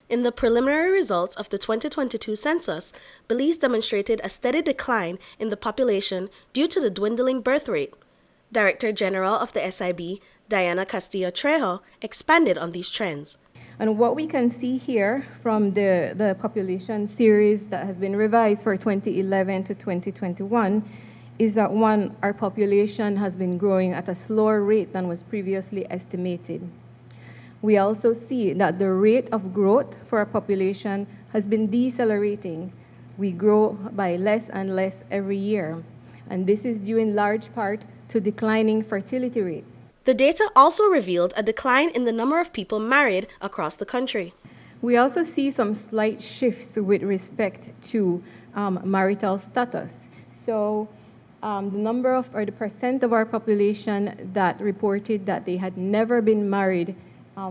In the preliminary results of the 2022 census, Belize demonstrated a steady decline in the population due to the dwindling birth rate. Director General of the S.I.B, Diana Castillo-Trejo, expanded on these trends. And what we can see here from the population series that has been revised for 2011 to 2021 is that one, our population has been growing at a slower rate than was previously estimated. We also see that the rate of growth for our population has been decelerating. We grow by less and less every year, and this is due in large part to declining fertility rates. The data also revealed a decline in the number of people married across the country. We also see some slight shifts with respect to marital status. So the number of, or the percent of our population that reported that they had never been married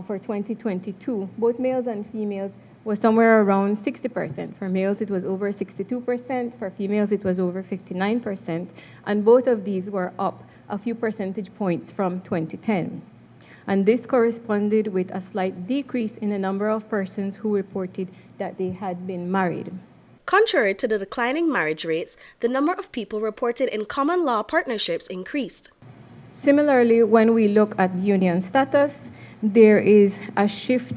for 2022, both males and females, was somewhere around 60%. For males, it was over 62%. For females, it was over 59%. And both of these were up a few percentage points from 2010. And this corresponded with a slight decrease in the number of persons who reported that they had been married. Contrary to the declining marriage rates, the number of people reported in common law partnerships increased. Similarly, when we look at union status, there is a shift,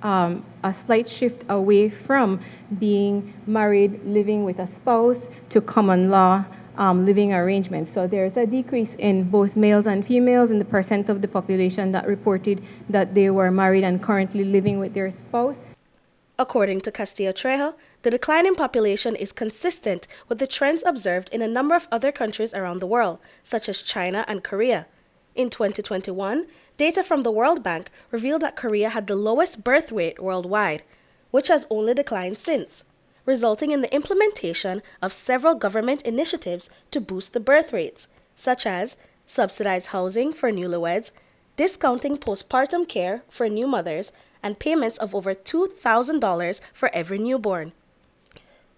a slight shift away from being married, living with a spouse, to common law living arrangements. So there's a decrease in both males and females in the percent of the population that reported that they were married and currently living with their spouse. According to Castillo-Trejo, the decline in population is consistent with the trends observed in a number of other countries around the world, such as China and Korea. In 2021, data from the World Bank revealed that Korea had the lowest birth rate worldwide, which has only declined since, resulting in the implementation of several government initiatives to boost the birth rates, such as subsidized housing for newlyweds, discounting postpartum care for new mothers, and payments of over $2,000 for every newborn.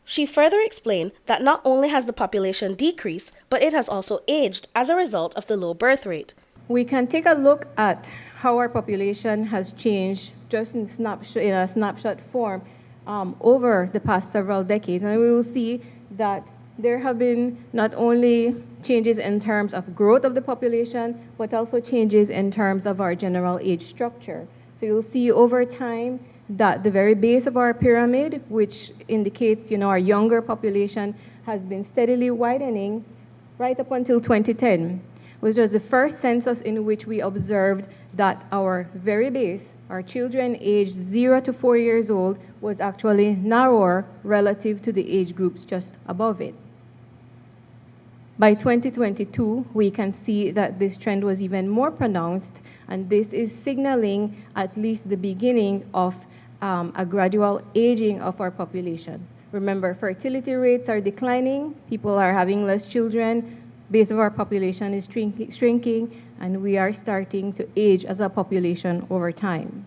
She further explained that not only has the population decreased, but it has also aged as a result of the low birth rate. We can take a look at how our population has changed just in a snapshot form over the past several decades, and we will see that there have been not only changes in terms of growth of the population, but also changes in terms of our general age structure. So you'll see over time that the very base of our pyramid, which indicates, our younger population, has been steadily widening right up until 2010, which was the first census in which we observed that our very base, our children aged 0 to 4 years old, was actually narrower relative to the age groups just above it. By 2022, we can see that this trend was even more pronounced, and this is signaling at least the beginning of a gradual aging of our population. Remember, fertility rates are declining, people are having less children, base of our population is shrinking, and we are starting to age as a population over time.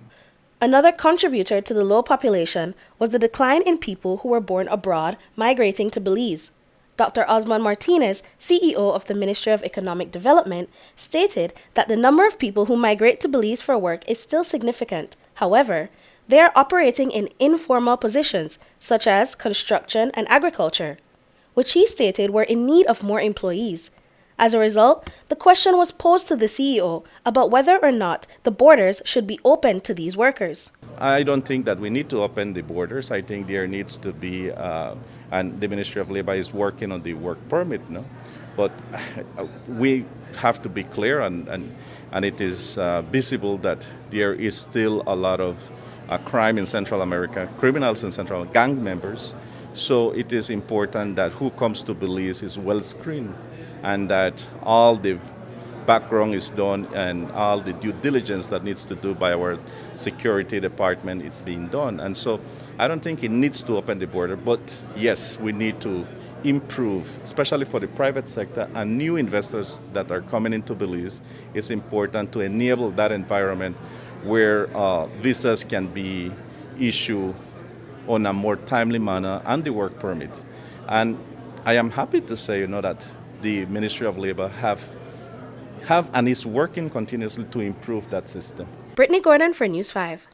Another contributor to the low population was the decline in people who were born abroad migrating to Belize. Dr. Osman Martinez, CEO of the Ministry of Economic Development, stated that the number of people who migrate to Belize for work is still significant. However, they are operating in informal positions, such as construction and agriculture, which he stated were in need of more employees. As a result, the question was posed to the CEO about whether or not the borders should be open to these workers. I don't think that we need to open the borders. I think there needs to be, and the Ministry of Labor is working on the work permit, no? But we have to be clear, and it is visible that there is still a lot of crime in Central America, criminals in Central, gang members. So it is important that who comes to Belize is well screened, and that all the background is done and all the due diligence that needs to do by our security department is being done. And so I don't think it needs to open the border, but yes, we need to improve, especially for the private sector and new investors that are coming into Belize. It's important to enable that environment where visas can be issued on a more timely manner and the work permit. And I am happy to say, that the Ministry of Labor have and is working continuously to improve that system. Britney Gordon for News 5.